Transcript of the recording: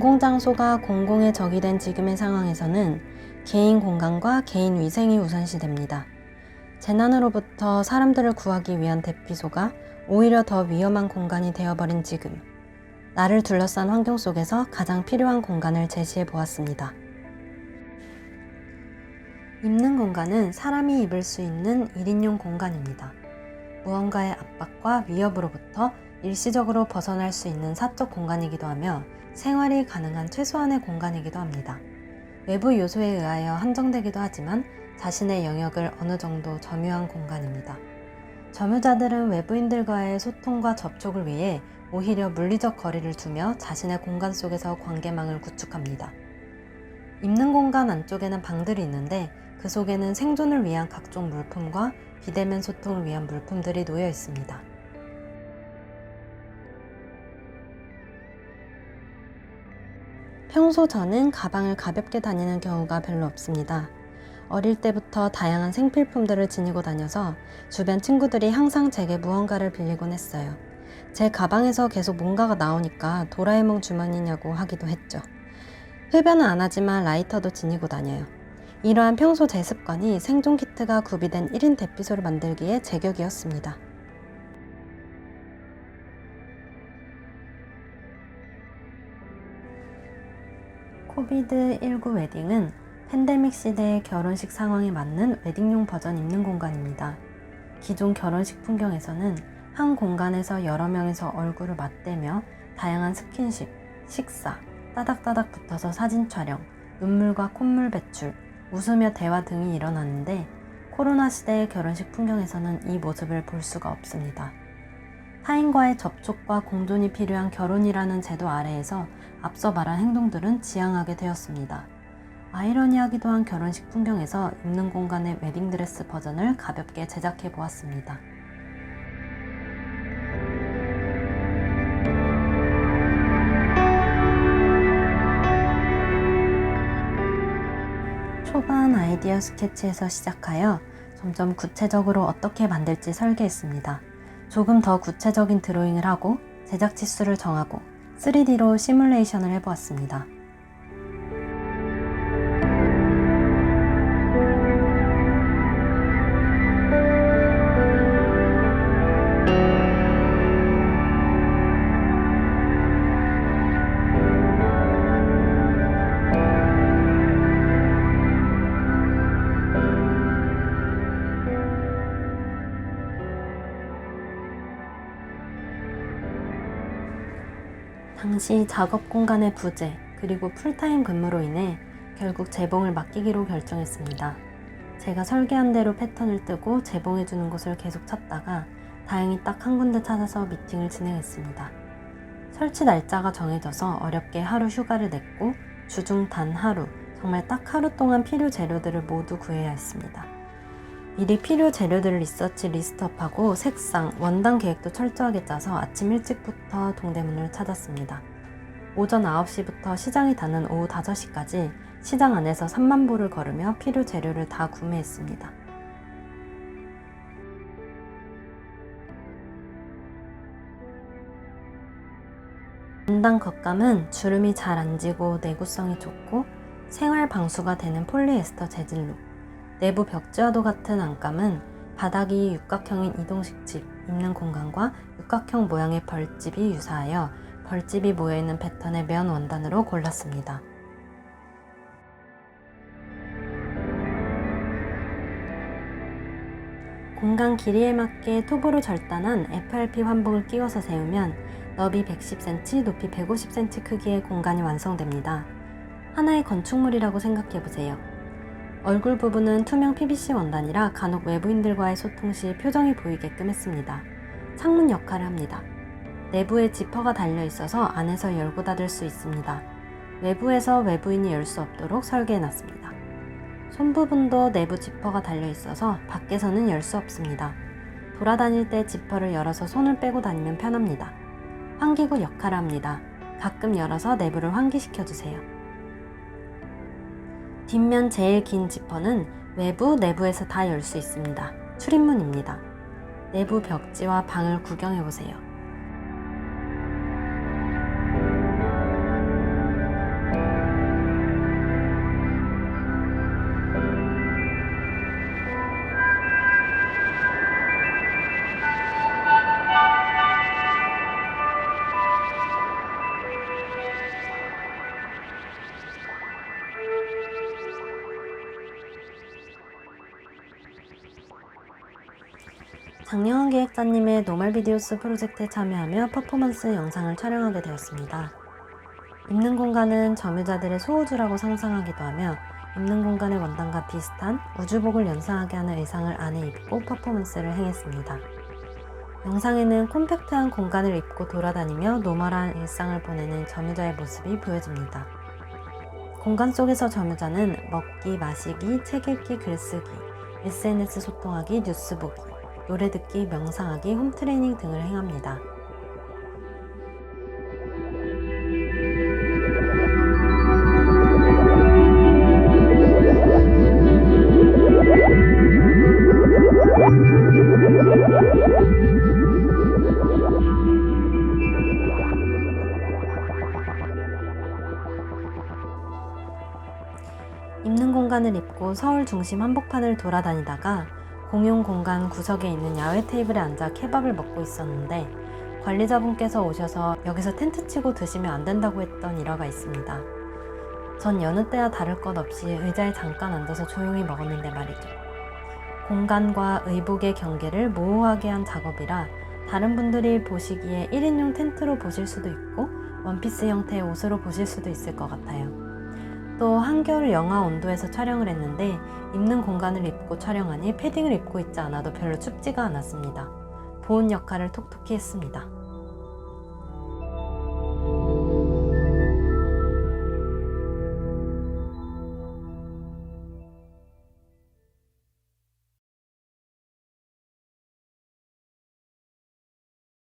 공공장소가 공공의 적이 된 지금의 상황에서는 개인 공간과 개인 위생이 우선시됩니다. 재난으로부터 사람들을 구하기 위한 대피소가 오히려 더 위험한 공간이 되어버린 지금, 나를 둘러싼 환경 속에서 가장 필요한 공간을 제시해 보았습니다. 입는 공간은 사람이 입을 수 있는 1인용 공간입니다. 무언가의 압박과 위협으로부터 일시적으로 벗어날 수 있는 사적 공간이기도 하며 생활이 가능한 최소한의 공간이기도 합니다. 외부 요소에 의하여 한정되기도 하지만 자신의 영역을 어느 정도 점유한 공간입니다. 점유자들은 외부인들과의 소통과 접촉을 위해 오히려 물리적 거리를 두며 자신의 공간 속에서 관계망을 구축합니다. 입는 공간 안쪽에는 방들이 있는데 그 속에는 생존을 위한 각종 물품과 비대면 소통을 위한 물품들이 놓여 있습니다. 평소 저는 가방을 가볍게 다니는 경우가 별로 없습니다. 어릴 때부터 다양한 생필품들을 지니고 다녀서 주변 친구들이 항상 제게 무언가를 빌리곤 했어요. 제 가방에서 계속 뭔가가 나오니까 도라에몽 주머니냐고 하기도 했죠. 흡연은 안 하지만 라이터도 지니고 다녀요. 이러한 평소 제 습관이 생존 키트가 구비된 1인 대피소를 만들기에 제격이었습니다. 코비드19 웨딩은 팬데믹 시대의 결혼식 상황에 맞는 웨딩용 버전 입는 공간입니다. 기존 결혼식 풍경에서는 한 공간에서 여러 명이서 얼굴을 맞대며 다양한 스킨십, 식사, 따닥따닥 붙어서 사진 촬영, 눈물과 콧물 배출, 웃으며 대화 등이 일어나는데 코로나 시대의 결혼식 풍경에서는 이 모습을 볼 수가 없습니다. 타인과의 접촉과 공존이 필요한 결혼이라는 제도 아래에서 앞서 말한 행동들은 지양하게 되었습니다. 아이러니하기도 한 결혼식 풍경에서 입는 공간의 웨딩드레스 버전을 가볍게 제작해 보았습니다. 초반 아이디어 스케치에서 시작하여 점점 구체적으로 어떻게 만들지 설계했습니다. 조금 더 구체적인 드로잉을 하고 제작치 수를 정하고 3D로 시뮬레이션을 해보았습니다. 당시 작업 공간의 부재 그리고 풀타임 근무로 인해 결국 재봉을 맡기기로 결정했습니다. 제가 설계한 대로 패턴을 뜨고 재봉해주는 곳을 계속 찾다가 다행히 딱 한 군데 찾아서 미팅을 진행했습니다. 설치 날짜가 정해져서 어렵게 하루 휴가를 냈고 주중 단 하루, 정말 딱 하루 동안 필요 재료들을 모두 구해야 했습니다. 미리 필요 재료들을 리서치 리스트업하고 색상, 원단 계획도 철저하게 짜서 아침 일찍부터 동대문을 찾았습니다. 오전 9시부터 시장이 닫는 오후 5시까지 시장 안에서 3만 보를 걸으며 필요 재료를 다 구매했습니다. 원단 겉감은 주름이 잘 안 지고 내구성이 좋고 생활 방수가 되는 폴리에스터 재질로, 내부 벽지와도 같은 안감은 바닥이 육각형인 이동식 집, 입는 공간과 육각형 모양의 벌집이 유사하여 벌집이 모여있는 패턴의 면 원단으로 골랐습니다. 공간 길이에 맞게 톱으로 절단한 FRP 환복을 끼워서 세우면 너비 110cm, 높이 150cm 크기의 공간이 완성됩니다. 하나의 건축물이라고 생각해보세요. 얼굴 부분은 투명 PVC 원단이라 간혹 외부인들과의 소통 시 표정이 보이게끔 했습니다. 창문 역할을 합니다. 내부에 지퍼가 달려 있어서 안에서 열고 닫을 수 있습니다. 외부에서 외부인이 열 수 없도록 설계해놨습니다. 손 부분도 내부 지퍼가 달려 있어서 밖에서는 열 수 없습니다. 돌아다닐 때 지퍼를 열어서 손을 빼고 다니면 편합니다. 환기구 역할을 합니다. 가끔 열어서 내부를 환기시켜주세요. 뒷면 제일 긴 지퍼는 외부, 내부에서 다 열 수 있습니다. 출입문입니다. 내부 벽지와 방을 구경해보세요. 장영환 기획자님의 노멀비디오스 프로젝트에 참여하며 퍼포먼스 영상을 촬영하게 되었습니다. 입는 공간은 점유자들의 소우주라고 상상하기도 하며 입는 공간의 원단과 비슷한 우주복을 연상하게 하는 의상을 안에 입고 퍼포먼스를 행했습니다. 영상에는 콤팩트한 공간을 입고 돌아다니며 노멀한 일상을 보내는 점유자의 모습이 보여집니다. 공간 속에서 점유자는 먹기, 마시기, 책 읽기, 글쓰기, SNS 소통하기, 뉴스 보기, 노래 듣기, 명상하기, 홈트레이닝 등을 행합니다. 입는 공간을 입고 서울 중심 한복판을 돌아다니다가 공용 공간 구석에 있는 야외 테이블에 앉아 케밥을 먹고 있었는데 관리자분께서 오셔서 여기서 텐트 치고 드시면 안 된다고 했던 일화가 있습니다. 전 여느 때와 다를 것 없이 의자에 잠깐 앉아서 조용히 먹었는데 말이죠. 공간과 의복의 경계를 모호하게 한 작업이라 다른 분들이 보시기에 1인용 텐트로 보실 수도 있고 원피스 형태의 옷으로 보실 수도 있을 것 같아요. 또 한겨울 영하 온도에서 촬영을 했는데 입는 공간을 입고 촬영하니 패딩을 입고 있지 않아도 별로 춥지가 않았습니다. 보온 역할을 톡톡히 했습니다.